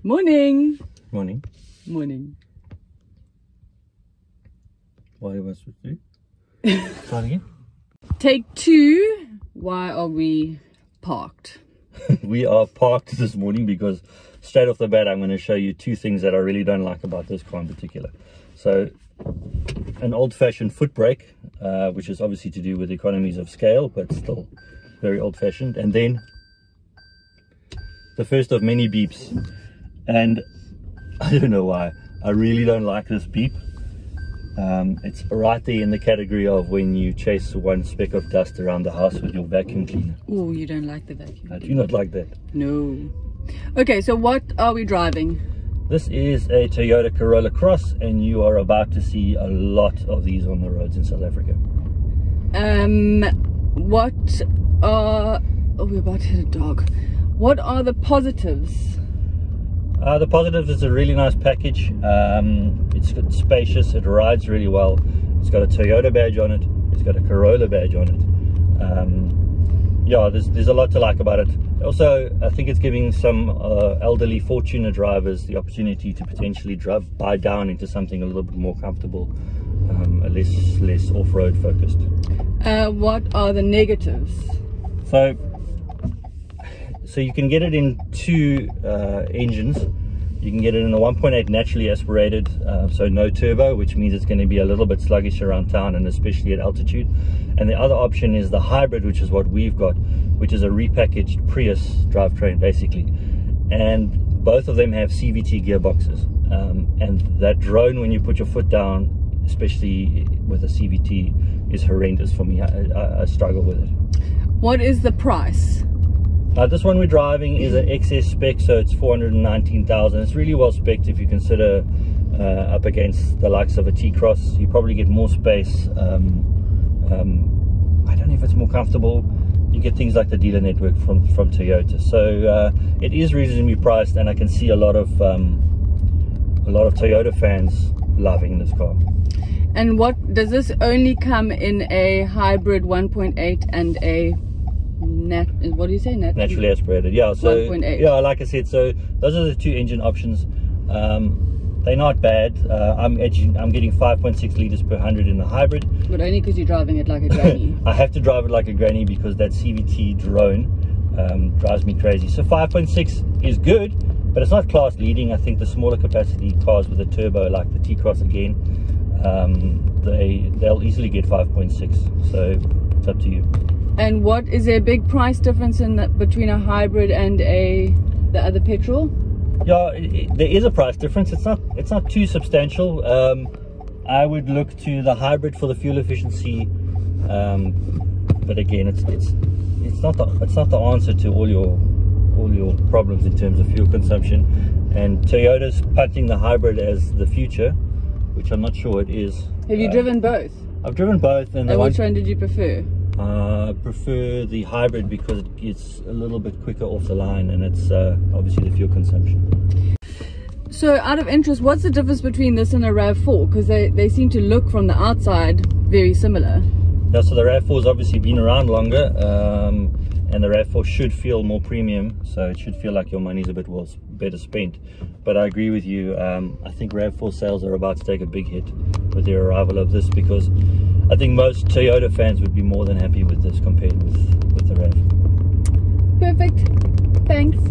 Morning. Morning. Morning. What am I supposed to do? Start again. Take 2. Why are we parked? We are parked this morning because straight off the bat I'm going to show you 2 things that I really don't like about this car in particular. So an old-fashioned foot brake, which is obviously to do with economies of scale, but still very old-fashioned. And then the first of many beeps. And I don't know why, I really don't like this beep. It's right there in the category of when you chase one speck of dust around the house with your vacuum cleaner. Oh, you don't like the vacuum? I do not like that. No. Okay, so what are we driving? This is a Toyota Corolla Cross, and you are about to see a lot of these on the roads in South Africa. What are... Oh, we're about to hit a dog. What are the positives? The positives is a really nice package. It's spacious, it rides really well. It's got a Toyota badge on it. It's got a Corolla badge on it. Yeah, there's a lot to like about it. Also, I think it's giving some elderly Fortuner drivers the opportunity to potentially buy down into something a little bit more comfortable, less off-road focused. What are the negatives? So you can get it in 2 engines. You can get it in a 1.8 naturally aspirated, so no turbo, which means it's going to be a little bit sluggish around town and especially at altitude. And the other option is the hybrid, which is what we've got, which is a repackaged Prius drivetrain basically. And both of them have CVT gearboxes. And that drone, when you put your foot down, especially with a CVT, is horrendous for me. I struggle with it. What is the price? This one we're driving is an XS spec, so it's 419,000. It's really well spec'd if you consider up against the likes of a T-Cross. You probably get more space. I don't know if it's more comfortable. You get things like the dealer network from Toyota. So it is reasonably priced, and I can see a lot of Toyota fans loving this car. And what does this only come in a hybrid 1.8 and a what do you say? Naturally aspirated, yeah. So 1.8. yeah, like I said, so those are the 2 engine options. They're not bad. I'm getting 5.6 liters per 100 in the hybrid, but only because you're driving it like a granny. I have to drive it like a granny because that CVT drone drives me crazy. So 5.6 is good, but it's not class leading. I think the smaller capacity cars with a turbo like the T-Cross again, they'll easily get 5.6. So it's up to you. And what is there a big price difference in between a hybrid and the other petrol? Yeah, there is a price difference. It's not too substantial. I would look to the hybrid for the fuel efficiency, but again, it's not the answer to all your problems in terms of fuel consumption. And Toyota's punting the hybrid as the future, which I'm not sure it is. Have you driven both? I've driven both, and which one did you prefer? I prefer the hybrid because it gets a little bit quicker off the line, and it's obviously the fuel consumption. So out of interest, what's the difference between this and a RAV4? Because they seem to look from the outside very similar. Yeah, so the RAV4 has obviously been around longer, and the RAV4 should feel more premium, so it should feel like your money's a bit better spent. But I agree with you. I think RAV4 sales are about to take a big hit with the arrival of this, because I think most Toyota fans would be more than happy with this compared with the RAV. Perfect. Thanks.